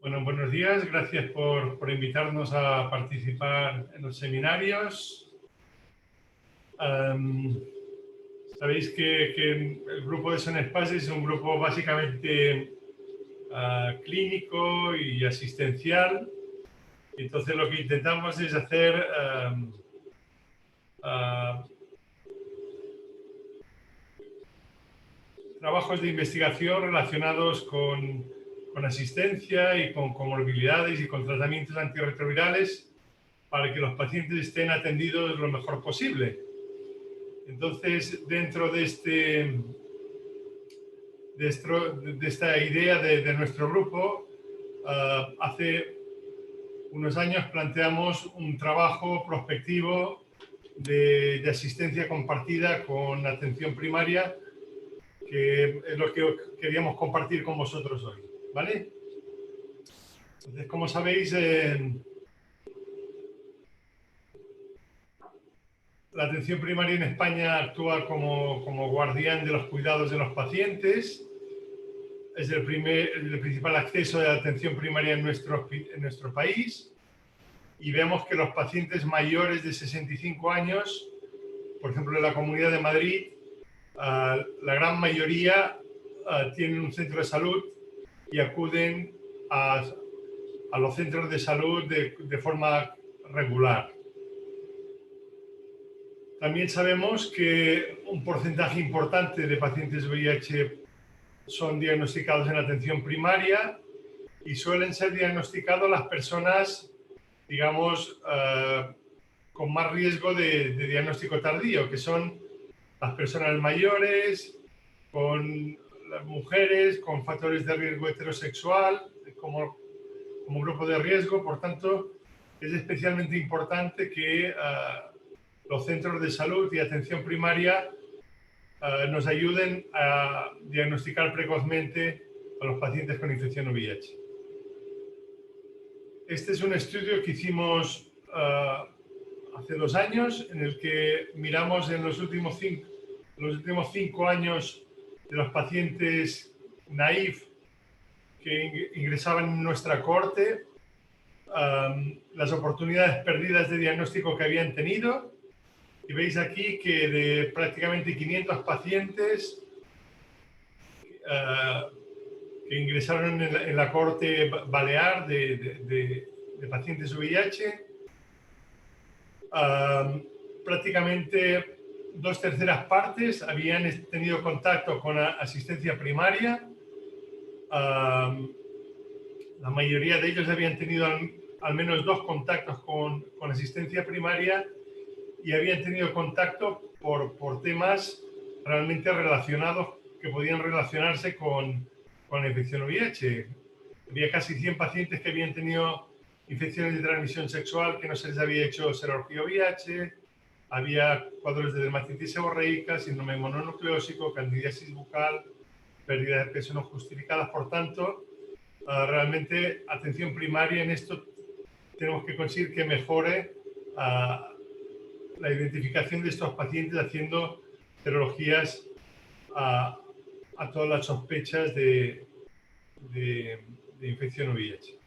Bueno, buenos días. Gracias por invitarnos a participar en los seminarios. Sabéis que el grupo de Son Espacios es un grupo básicamente clínico y asistencial. Entonces lo que intentamos es hacer trabajos de investigación relacionados con asistencia y con comorbilidades y con tratamientos antirretrovirales para que los pacientes estén atendidos lo mejor posible. Entonces, dentro de esta idea de nuestro grupo, hace unos años planteamos un trabajo prospectivo de asistencia compartida con atención primaria, que es lo que queríamos compartir con vosotros hoy, ¿vale? Entonces, como sabéis, la atención primaria en España actúa como guardián de los cuidados de los pacientes. Es el principal acceso de la atención primaria en nuestro país. Y vemos que los pacientes mayores de 65 años, por ejemplo, en la Comunidad de Madrid, la gran mayoría tienen un centro de salud y acuden a los centros de salud de forma regular. También sabemos que un porcentaje importante de pacientes VIH son diagnosticados en atención primaria y suelen ser diagnosticados las personas, digamos, con más riesgo de diagnóstico tardío, que son las personas mayores, con las mujeres, con factores de riesgo heterosexual, como grupo de riesgo. Por tanto, es especialmente importante que los centros de salud y atención primaria nos ayuden a diagnosticar precozmente a los pacientes con infección VIH. Este es un estudio que hicimos hace 2 años, en el que miramos en los últimos 5 años de los pacientes naïf que ingresaban en nuestra cohorte, las oportunidades perdidas de diagnóstico que habían tenido. Y veis aquí que de prácticamente 500 pacientes que ingresaron en la cohorte balear de pacientes VIH, prácticamente 2/3 partes habían tenido contacto con asistencia primaria. La mayoría de ellos habían tenido al menos 2 contactos con asistencia primaria y habían tenido contacto por temas realmente relacionados, que podían relacionarse con la infección VIH. Había casi 100 pacientes que habían tenido infecciones de transmisión sexual que no se les había hecho serología VIH, había cuadros de dermatitis seborreica, síndrome mononucleósico, candidiasis bucal, pérdida de peso no justificadas. Por tanto, realmente atención primaria en esto tenemos que conseguir que mejore la identificación de estos pacientes haciendo serologías a todas las sospechas de infección VIH.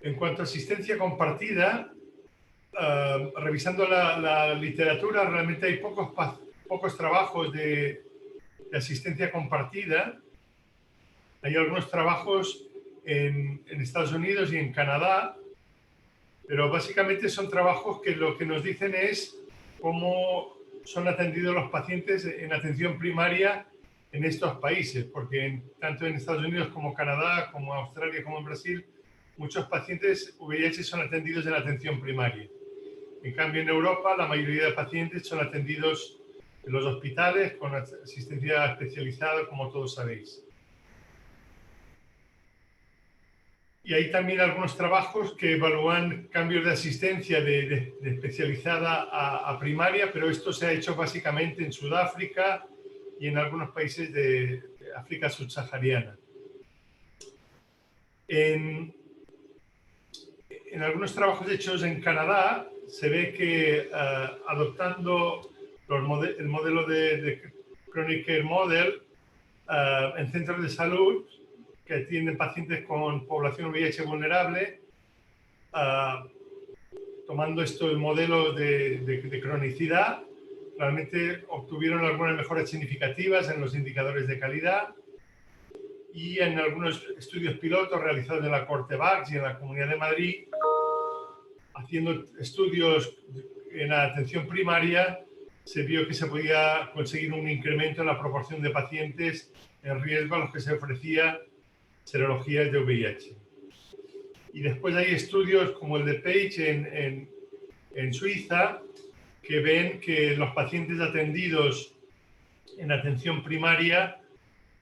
En cuanto a asistencia compartida, revisando la literatura, realmente hay pocos trabajos de asistencia compartida. Hay algunos trabajos en Estados Unidos y en Canadá, pero básicamente son trabajos que lo que nos dicen es cómo son atendidos los pacientes en atención primaria en estos países, porque tanto en Estados Unidos como Canadá, como Australia, como en Brasil, muchos pacientes VIH son atendidos en atención primaria. En cambio, en Europa, la mayoría de pacientes son atendidos en los hospitales con asistencia especializada, como todos sabéis. Y hay también algunos trabajos que evalúan cambios de asistencia de especializada a primaria, pero esto se ha hecho básicamente en Sudáfrica y en algunos países de África subsahariana. En algunos trabajos hechos en Canadá se ve que adoptando el modelo de Chronic Care Model, en centros de salud que tienen pacientes con población VIH vulnerable, tomando estos modelos de cronicidad, realmente obtuvieron algunas mejoras significativas en los indicadores de calidad y en algunos estudios pilotos realizados en la Corte Bax y en la Comunidad de Madrid, haciendo estudios en la atención primaria, se vio que se podía conseguir un incremento en la proporción de pacientes en riesgo a los que se ofrecía serologías de VIH. Y después hay estudios como el de Page en Suiza, que ven que los pacientes atendidos en atención primaria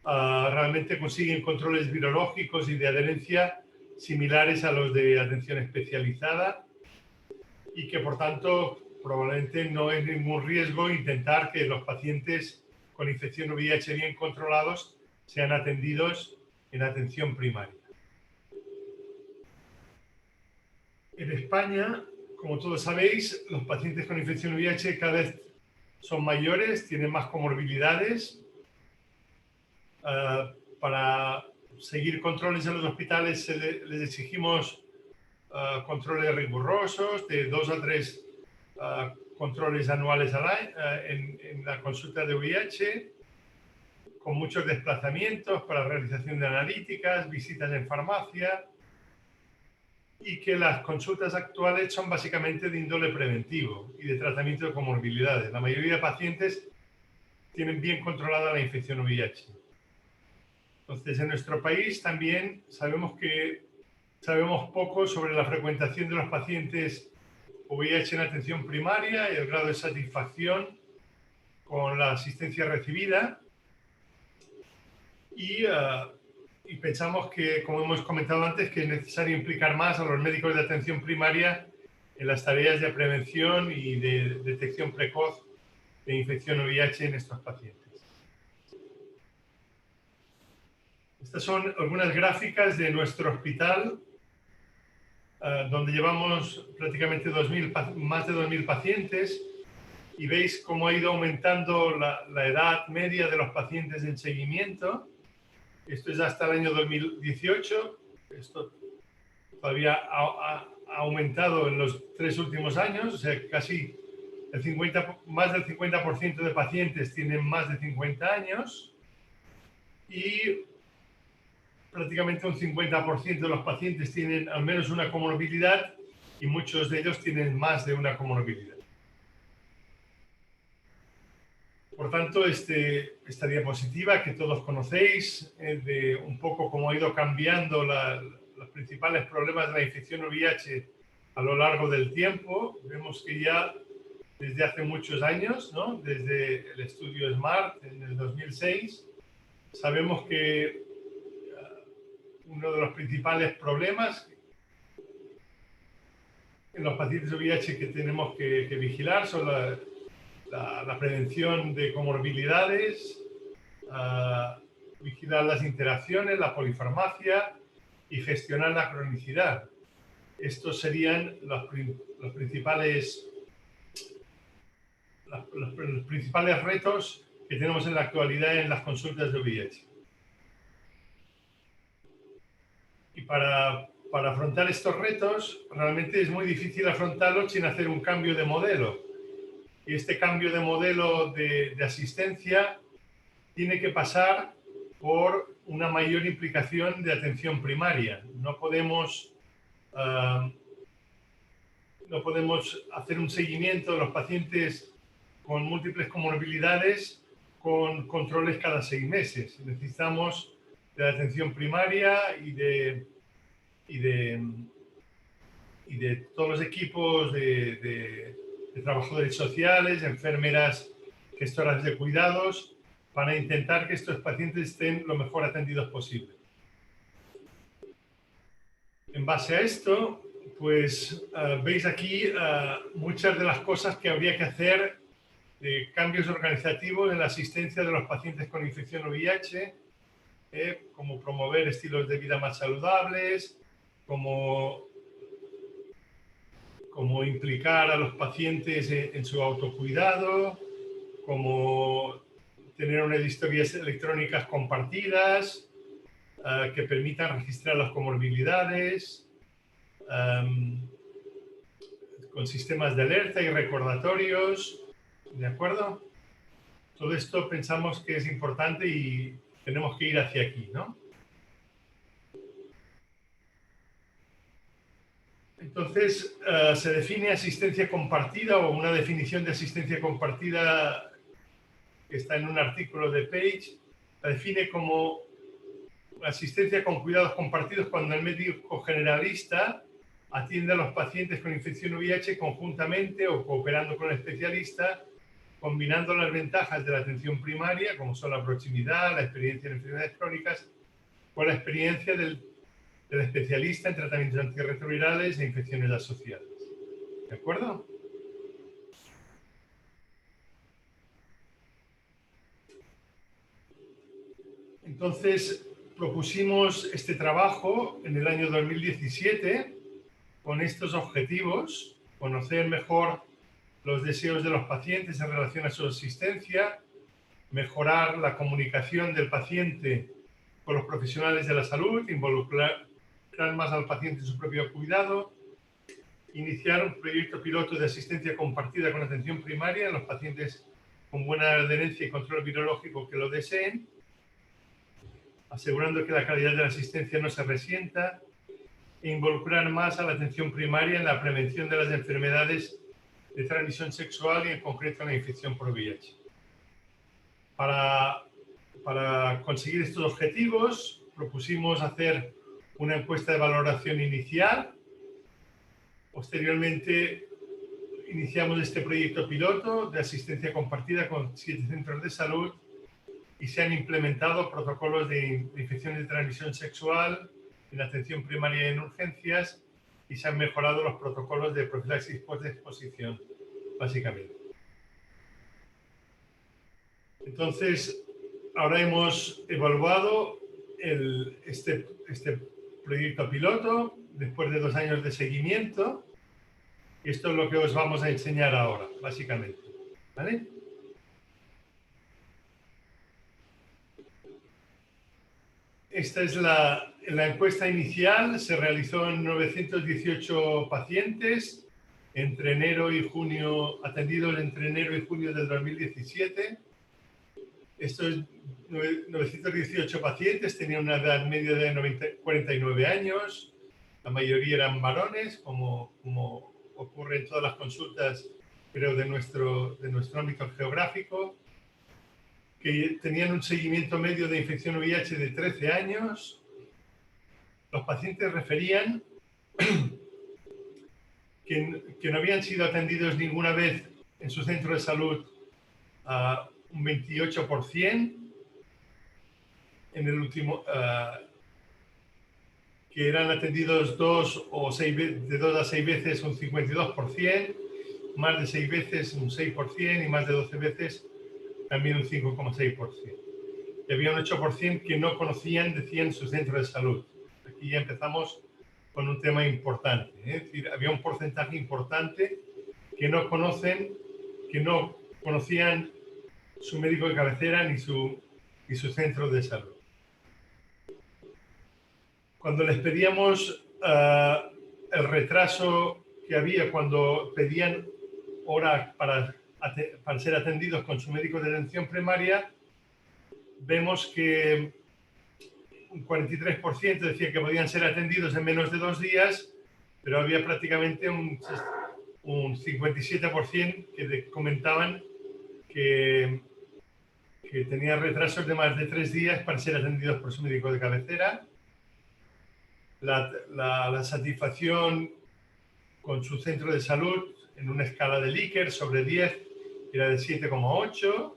realmente consiguen controles virológicos y de adherencia similares a los de atención especializada y que, por tanto, probablemente no es ningún riesgo intentar que los pacientes con infección VIH bien controlados sean atendidos en atención primaria. En España, como todos sabéis, los pacientes con infección VIH cada vez son mayores, tienen más comorbilidades. Para seguir controles en los hospitales les exigimos controles rigurosos de 2 a 3 controles anuales al año, en la consulta de VIH, con muchos desplazamientos para realización de analíticas, visitas en farmacia, y que las consultas actuales son básicamente de índole preventivo y de tratamiento de comorbilidades. La mayoría de pacientes tienen bien controlada la infección VIH. Entonces, en nuestro país también sabemos poco sobre la frecuentación de los pacientes VIH en atención primaria y el grado de satisfacción con la asistencia recibida. Y pensamos que, como hemos comentado antes, que es necesario implicar más a los médicos de atención primaria en las tareas de prevención y de detección precoz de infección VIH en estos pacientes. Estas son algunas gráficas de nuestro hospital, donde llevamos prácticamente más de 2.000 pacientes, y veis cómo ha ido aumentando la edad media de los pacientes en seguimiento. Esto es hasta el año 2018. Esto todavía ha aumentado en los 3 últimos años, o sea, casi más del 50% de pacientes tienen más de 50 años y prácticamente un 50% de los pacientes tienen al menos una comorbilidad y muchos de ellos tienen más de una comorbilidad. Por tanto, esta diapositiva que todos conocéis, de un poco cómo ha ido cambiando los principales problemas de la infección VIH a lo largo del tiempo, vemos que ya desde hace muchos años, ¿no? Desde el estudio SMART en el 2006, sabemos que uno de los principales problemas en los pacientes VIH que tenemos que vigilar son la prevención de comorbilidades, vigilar las interacciones, la polifarmacia y gestionar la cronicidad. Estos serían los principales retos que tenemos en la actualidad en las consultas de VIH. Y para afrontar estos retos, realmente es muy difícil afrontarlos sin hacer un cambio de modelo. Y este cambio de modelo de asistencia tiene que pasar por una mayor implicación de atención primaria. No podemos hacer un seguimiento de los pacientes con múltiples comorbilidades con controles cada 6 meses. Necesitamos de la atención primaria y de todos los equipos de trabajadores sociales, enfermeras, gestoras de cuidados, para intentar que estos pacientes estén lo mejor atendidos posible. En base a esto, pues veis aquí muchas de las cosas que habría que hacer, cambios organizativos en la asistencia de los pacientes con infección VIH, como promover estilos de vida más saludables, como implicar a los pacientes en su autocuidado, como tener unas historias electrónicas compartidas que permitan registrar las comorbilidades, con sistemas de alerta y recordatorios, ¿de acuerdo? Todo esto pensamos que es importante y tenemos que ir hacia aquí, ¿no? Entonces, se define asistencia compartida o una definición de asistencia compartida que está en un artículo de Page, la define como asistencia con cuidados compartidos cuando el médico generalista atiende a los pacientes con infección VIH conjuntamente o cooperando con el especialista, combinando las ventajas de la atención primaria, como son la proximidad, la experiencia en enfermedades crónicas, con la experiencia del especialista en tratamientos antirretrovirales e infecciones asociadas. ¿De acuerdo? Entonces, propusimos este trabajo en el año 2017 con estos objetivos: conocer mejor los deseos de los pacientes en relación a su asistencia, mejorar la comunicación del paciente con los profesionales de la salud, involucrar más al paciente en su propio cuidado, iniciar un proyecto piloto de asistencia compartida con atención primaria en los pacientes con buena adherencia y control virológico que lo deseen, asegurando que la calidad de la asistencia no se resienta, e involucrar más a la atención primaria en la prevención de las enfermedades de transmisión sexual y en concreto la infección por VIH. Para conseguir estos objetivos, propusimos hacer una encuesta de valoración inicial. Posteriormente, iniciamos este proyecto piloto de asistencia compartida con 7 centros de salud y se han implementado protocolos de infecciones de transmisión sexual en atención primaria y en urgencias, y se han mejorado los protocolos de profilaxis post-exposición, básicamente. Entonces, ahora hemos evaluado este proyecto piloto después de 2 años de seguimiento. Y esto es lo que os vamos a enseñar ahora, básicamente. ¿Vale? Esta es la encuesta inicial. Se realizó en 918 pacientes entre enero y junio, atendidos entre enero y junio del 2017. Estos 918 pacientes tenían una edad media de 49 años. La mayoría eran varones, como ocurre en todas las consultas, creo, de nuestro ámbito geográfico, que tenían un seguimiento medio de infección VIH de 13 años. Los pacientes referían que no habían sido atendidos ninguna vez en su centro de salud, un 28%, en el último, que eran atendidos de 2 a 6 veces un 52%, más de 6 veces un 6% y más de 12 veces también un 5,6%. Y había un 8% que no conocían, decían, su centro de salud. Aquí ya empezamos con un tema importante, ¿eh? Es decir, había un porcentaje importante que no conocían su médico de cabecera ni su centro de salud. Cuando les pedíamos el retraso que había cuando pedían hora para ser atendidos con su médico de atención primaria, vemos que un 43% decía que podían ser atendidos en menos de 2 días, pero había prácticamente un 57% que comentaban que tenían retrasos de más de 3 días para ser atendidos por su médico de cabecera. La satisfacción con su centro de salud en una escala de Likert sobre 10 era de 7,8,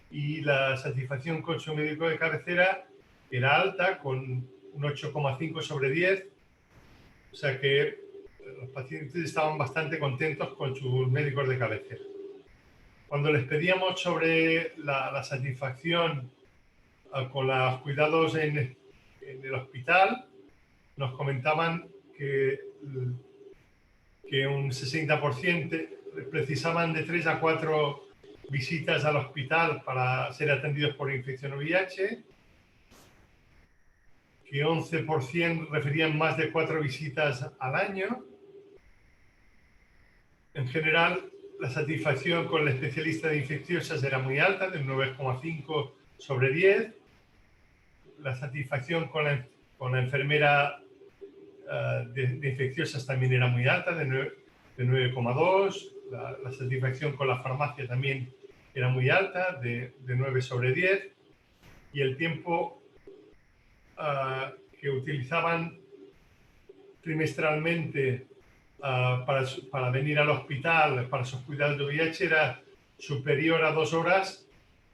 y la satisfacción con su médico de cabecera era alta, con un 8,5 sobre 10. O sea que los pacientes estaban bastante contentos con sus médicos de cabecera. Cuando les pedíamos sobre la satisfacción con los cuidados en el hospital, nos comentaban que un 60% precisaban de 3 a 4 visitas al hospital para ser atendidos por infección VIH, que 11% referían más de 4 visitas al año. En general, la satisfacción con el especialista de infecciosas era muy alta, del 9,5 sobre 10. La satisfacción con la enfermera de infecciosas también era muy alta, de 9,2. La satisfacción con la farmacia también era muy alta, de 9 sobre 10. Y el tiempo que utilizaban trimestralmente para venir al hospital para sus cuidados de VIH era superior a 2 horas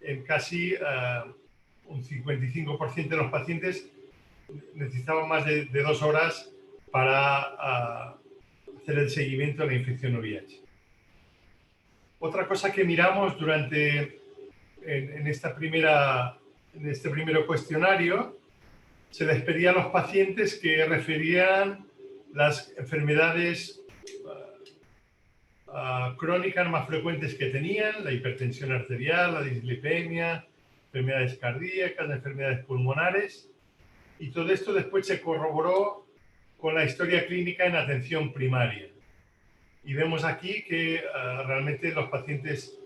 en casi un 55% de los pacientes necesitaban más de 2 horas para hacer el seguimiento de la infección VIH. Otra cosa que miramos en este primer cuestionario, se les pedía a los pacientes que referían las enfermedades crónicas más frecuentes que tenían, la hipertensión arterial, la dislipemia, enfermedades cardíacas, enfermedades pulmonares, y todo esto después se corroboró con la historia clínica en atención primaria. Y vemos aquí que realmente los pacientes,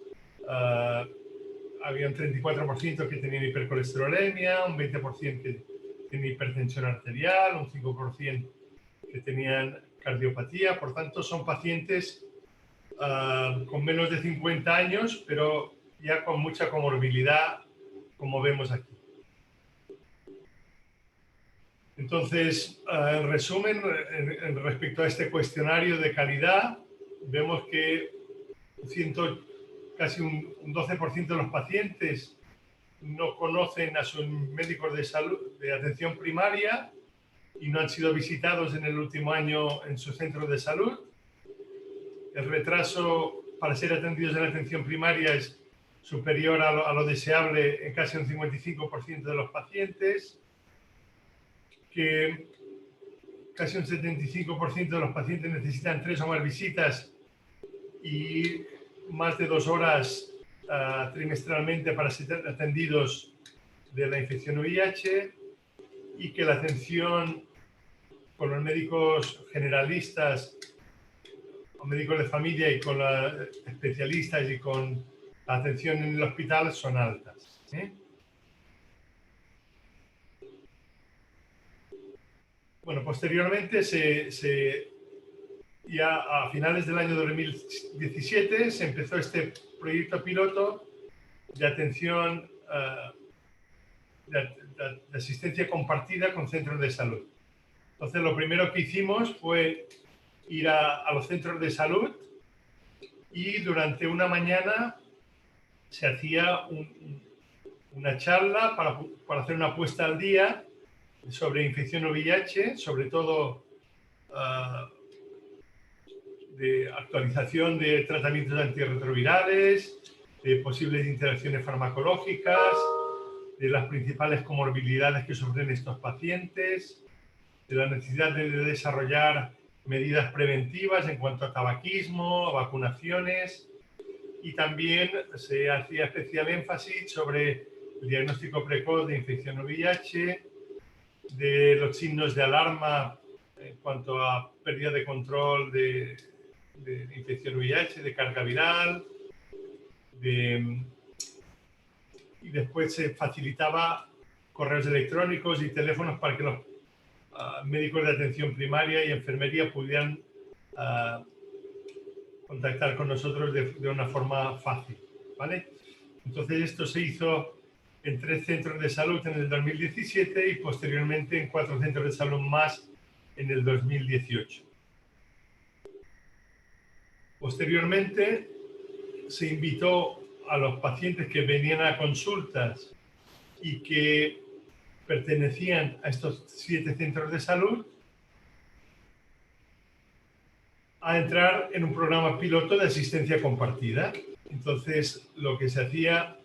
había un 34% que tenían hipercolesterolemia, un 20% que tenían hipertensión arterial, un 5% que tenían cardiopatía. Por tanto, son pacientes con menos de 50 años, pero ya con mucha comorbilidad, como vemos aquí. Entonces, en resumen, respecto a este cuestionario de calidad, vemos que casi un 12% de los pacientes no conocen a sus médicos de salud, de atención primaria, y no han sido visitados en el último año en su centro de salud. El retraso para ser atendidos en la atención primaria es superior a lo deseable en casi un 55% de los pacientes, que casi un 75% de los pacientes necesitan 3 o más visitas y más de 2 horas trimestralmente para ser atendidos de la infección VIH, y que la atención con los médicos generalistas, con médicos de familia y con los especialistas y con la atención en el hospital son altas. Bueno, posteriormente, ya a finales del año 2017, se empezó este proyecto piloto de atención, de asistencia compartida con centros de salud. Entonces, lo primero que hicimos fue ir a los centros de salud, y durante una mañana se hacía una charla para hacer una puesta al día sobre infección VIH, sobre todo de actualización de tratamientos antirretrovirales, de posibles interacciones farmacológicas, de las principales comorbilidades que sufren estos pacientes, de la necesidad de desarrollar medidas preventivas en cuanto a tabaquismo, a vacunaciones, y también se hacía especial énfasis sobre el diagnóstico precoz de infección VIH, de los signos de alarma en cuanto a pérdida de control de infección VIH, de carga viral, y después se facilitaba correos electrónicos y teléfonos para que los médicos de atención primaria y enfermería pudieran contactar con nosotros de una forma fácil, ¿vale? Entonces, esto se hizo en 3 centros de salud en el 2017 y posteriormente en 4 centros de salud más en el 2018. Posteriormente, se invitó a los pacientes que venían a consultas y que pertenecían a estos 7 centros de salud a entrar en un programa piloto de asistencia compartida. Entonces, lo que se hacía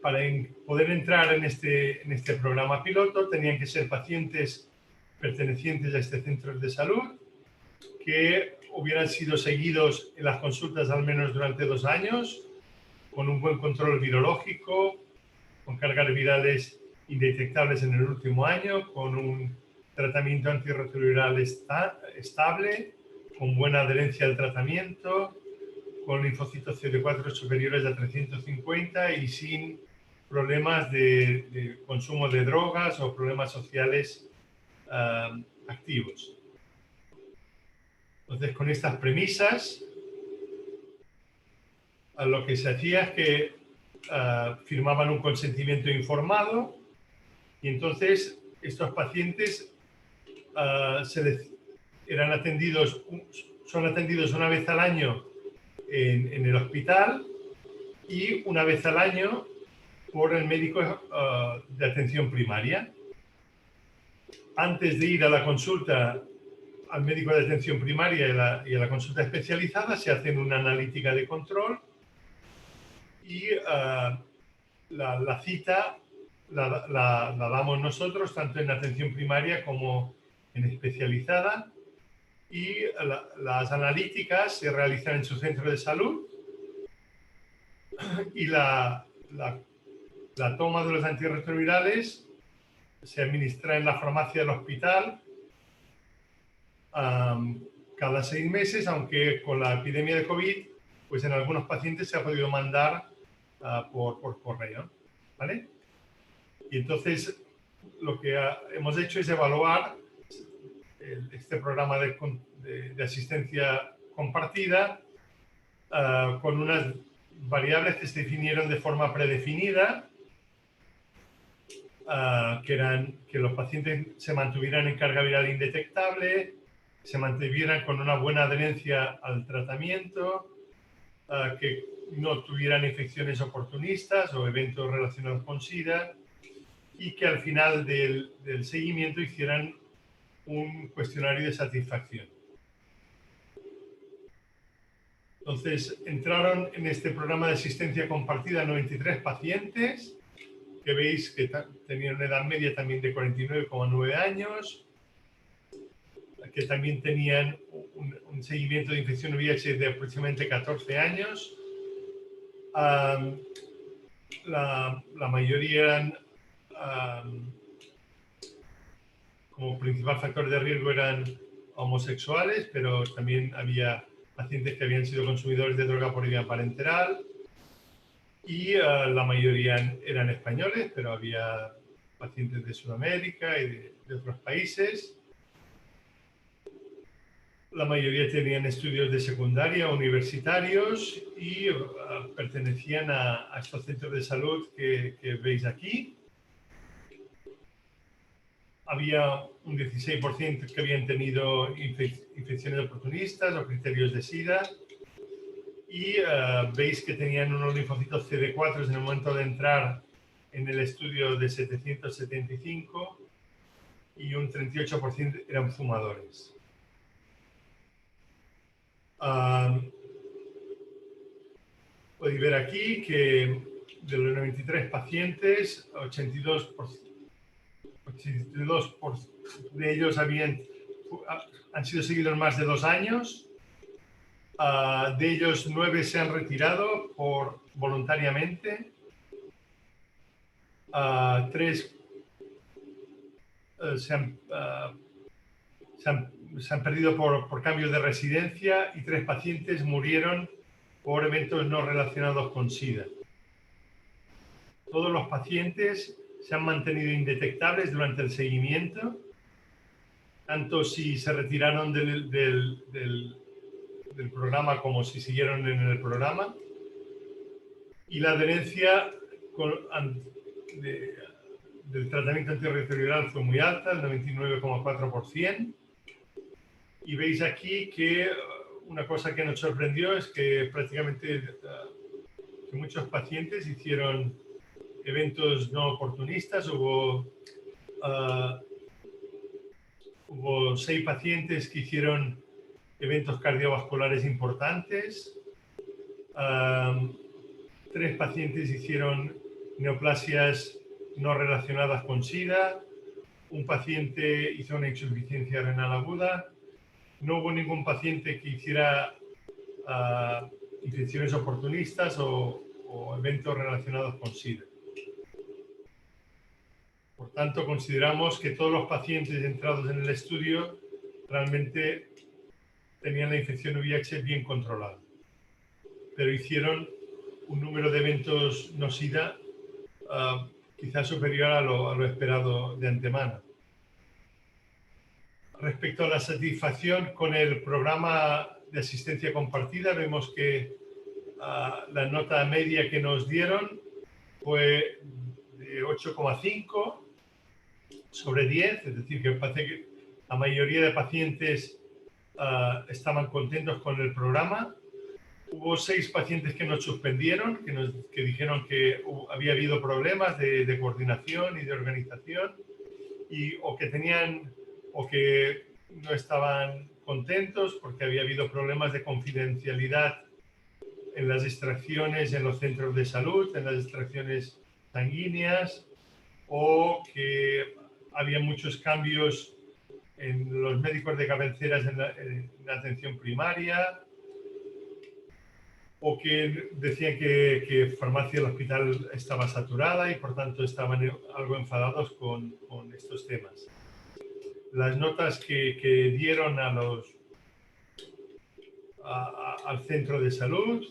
para poder entrar en este programa piloto, tenían que ser pacientes pertenecientes a este centro de salud, que hubieran sido seguidos en las consultas al menos durante 2 años, con un buen control virológico, con cargas virales indetectables en el último año, con un tratamiento antirretroviral estable, con buena adherencia al tratamiento, con linfocitos CD4 superiores a 350 y sin problemas de consumo de drogas o problemas sociales activos. Entonces, con estas premisas, lo que se hacía es que firmaban un consentimiento informado y entonces estos pacientes son atendidos una vez al año en el hospital y una vez al año por el médico de atención primaria. Antes de ir a la consulta al médico de atención primaria y a la consulta especializada, se hacen una analítica de control y la cita la damos nosotros, tanto en atención primaria como en especializada, y las analíticas se realizan en su centro de salud y la toma de los antirretrovirales se administra en la farmacia del hospital cada 6 meses, aunque con la epidemia de COVID, pues en algunos pacientes se ha podido mandar por correo, ¿vale? Y entonces lo que hemos hecho es evaluar este programa de asistencia compartida con unas variables que se definieron de forma predefinida, que eran que los pacientes se mantuvieran en carga viral indetectable, se mantuvieran con una buena adherencia al tratamiento, que no tuvieran infecciones oportunistas o eventos relacionados con SIDA, y que al final del seguimiento hicieran un cuestionario de satisfacción. Entonces, entraron en este programa de asistencia compartida 93 pacientes, que veis que tenían una edad media también de 49,9 años, que también tenían un seguimiento de infección VIH de aproximadamente 14 años. La mayoría eran, como principal factor de riesgo, eran homosexuales, pero también había pacientes que habían sido consumidores de droga por vía parenteral, y la mayoría eran españoles, pero había pacientes de Sudamérica y de otros países. La mayoría tenían estudios de secundaria, universitarios, y pertenecían a estos centros de salud que veis aquí. Había un 16% que habían tenido infecciones oportunistas o criterios de SIDA, y veis que tenían unos linfocitos CD4 en el momento de entrar en el estudio de 775, y un 38% eran fumadores. Podéis ver aquí que de los 93 pacientes, 82 de ellos han sido seguidos más de 2 años. De ellos 9 se han retirado voluntariamente. 3 se han perdido por cambios de residencia, y 3 pacientes murieron por eventos no relacionados con SIDA. Todos los pacientes se han mantenido indetectables durante el seguimiento, tanto si se retiraron del programa como si siguieron en el programa. Y la adherencia del tratamiento antirretroviral fue muy alta, el 99,4%. Y veis aquí que una cosa que nos sorprendió es que prácticamente que muchos pacientes hicieron eventos no oportunistas. Hubo 6 pacientes que hicieron eventos cardiovasculares importantes. 3 pacientes hicieron neoplasias no relacionadas con SIDA. Un paciente hizo una insuficiencia renal aguda. No hubo ningún paciente que hiciera infecciones oportunistas o o eventos relacionados con SIDA. Por tanto, consideramos que todos los pacientes entrados en el estudio realmente tenían la infección VIH bien controlada, pero hicieron un número de eventos no SIDA quizás superior a lo esperado de antemano. Respecto a la satisfacción con el programa de asistencia compartida, vemos que la nota media que nos dieron fue de 8,5 sobre 10, es decir, que parece que la mayoría de pacientes estaban contentos con el programa. Hubo 6 pacientes que nos suspendieron, que dijeron que había habido problemas de coordinación y de organización, o que no estaban contentos porque había habido problemas de confidencialidad en las extracciones en los centros de salud, en las extracciones sanguíneas, o que había muchos cambios en los médicos de cabeceras en la atención primaria, o que decían que farmacia del hospital estaba saturada y por tanto estaban algo enfadados con estos temas. Las notas que dieron al centro de salud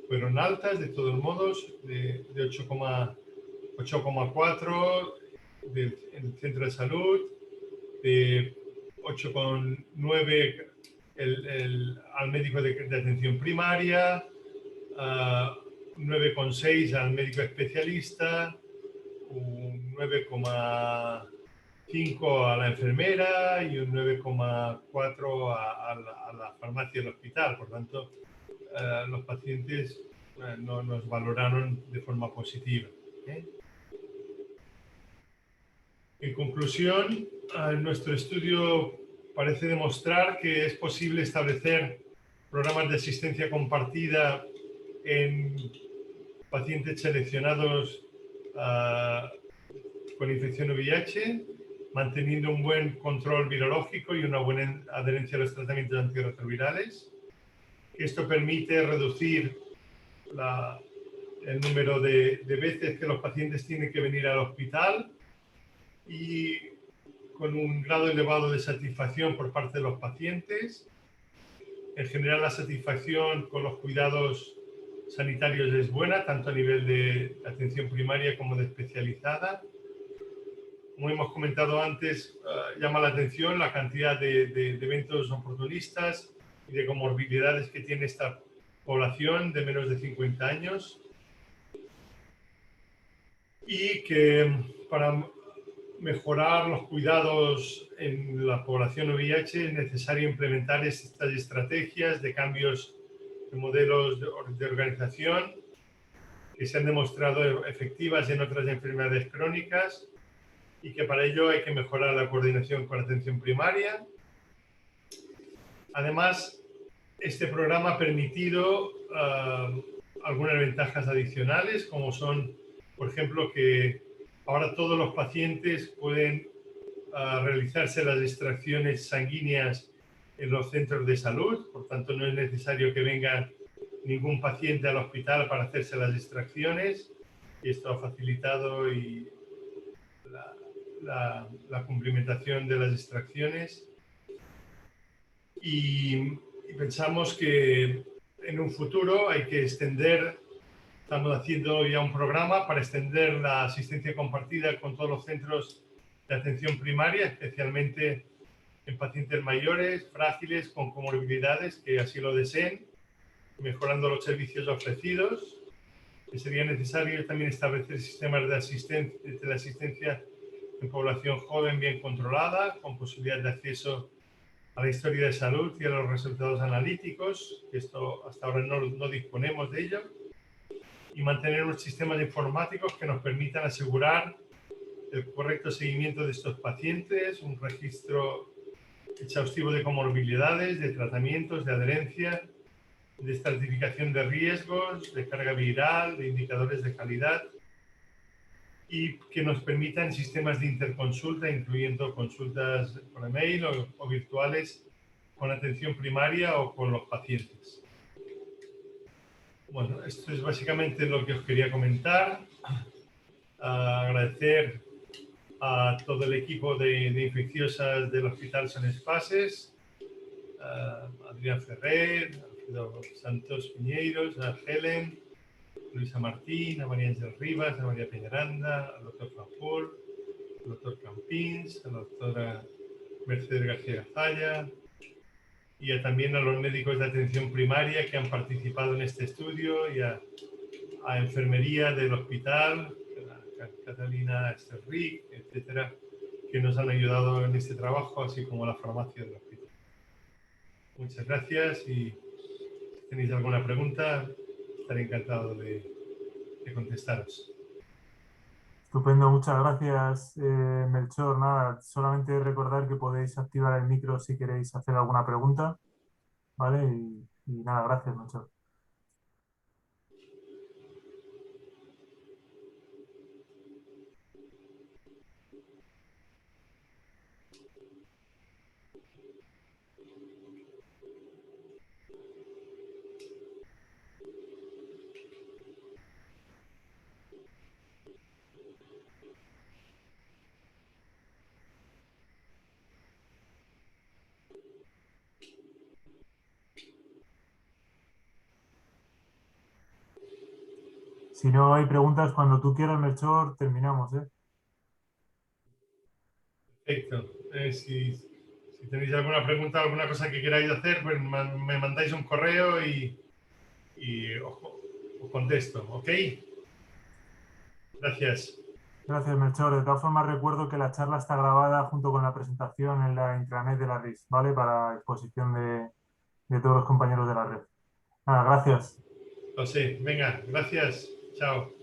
fueron altas, de todos modos, de 8,4 en el centro de salud, de 8,9 al médico de atención primaria, 9,6 al médico especialista, un 9,5 a la enfermera y un 9,4 a la farmacia del hospital. Por tanto, los pacientes no nos valoraron de forma positiva. En conclusión, nuestro estudio parece demostrar que es posible establecer programas de asistencia compartida en pacientes seleccionados con infección VIH, manteniendo un buen control virológico y una buena adherencia a los tratamientos antirretrovirales. Esto permite reducir el número de veces que los pacientes tienen que venir al hospital, y con un grado elevado de satisfacción por parte de los pacientes. En general, la satisfacción con los cuidados sanitarios es buena, tanto a nivel de atención primaria como de especializada. Como hemos comentado antes, llama la atención la cantidad de eventos oportunistas y de comorbilidades que tiene esta población de menos de 50 años. Y que para mejorar los cuidados en la población VIH es necesario implementar estas estrategias de cambios de modelos de organización que se han demostrado efectivas en otras enfermedades crónicas, y que para ello hay que mejorar la coordinación con la atención primaria. Además, este programa ha permitido algunas ventajas adicionales, como son, por ejemplo, que ahora todos los pacientes pueden realizarse las extracciones sanguíneas en los centros de salud. Por tanto, no es necesario que venga ningún paciente al hospital para hacerse las extracciones, y esto ha facilitado la cumplimentación de las extracciones. Y pensamos que en un futuro hay que extender. Estamos haciendo ya un programa para extender la asistencia compartida con todos los centros de atención primaria, especialmente en pacientes mayores, frágiles, con comorbilidades que así lo deseen, mejorando los servicios ofrecidos. Que sería necesario también establecer sistemas de asistencia en población joven bien controlada, con posibilidad de acceso a la historia de salud y a los resultados analíticos, que esto hasta ahora no disponemos de ello. Y mantener unos sistemas informáticos que nos permitan asegurar el correcto seguimiento de estos pacientes, un registro exhaustivo de comorbilidades, de tratamientos, de adherencia, de estratificación de riesgos, de carga viral, de indicadores de calidad, y que nos permitan sistemas de interconsulta, incluyendo consultas por email o virtuales con atención primaria o con los pacientes. Bueno, esto es básicamente lo que os quería comentar. Agradecer a todo el equipo de infecciosas del Hospital Son Espases, a Adrián Ferrer, a Alfredo Santos Piñeiros, a Helen, Luisa Martín, a María Ángel Rivas, a María Peñaranda, al doctor Fanfur, al doctor Campins, a la doctora Mercedes García Zaya y también a los médicos de atención primaria que han participado en este estudio y a enfermería del hospital, a Catalina Esterric, etcétera, que nos han ayudado en este trabajo, así como la farmacia del hospital. Muchas gracias y si tenéis alguna pregunta, estaré encantado de contestaros. Estupendo, muchas gracias, Melchor. Nada, solamente recordar que podéis activar el micro si queréis hacer alguna pregunta, ¿vale? Y nada, gracias, Melchor. Si no hay preguntas, cuando tú quieras, Melchor, terminamos, ¿eh? Perfecto. Si tenéis alguna pregunta, alguna cosa que queráis hacer, pues me mandáis un correo y os contesto, ¿ok? Gracias. Gracias, Melchor. De todas formas, recuerdo que la charla está grabada junto con la presentación en la intranet de la RIS, ¿vale? Para exposición de todos los compañeros de la red. Nada, gracias. Lo sé. Venga, gracias. Chao.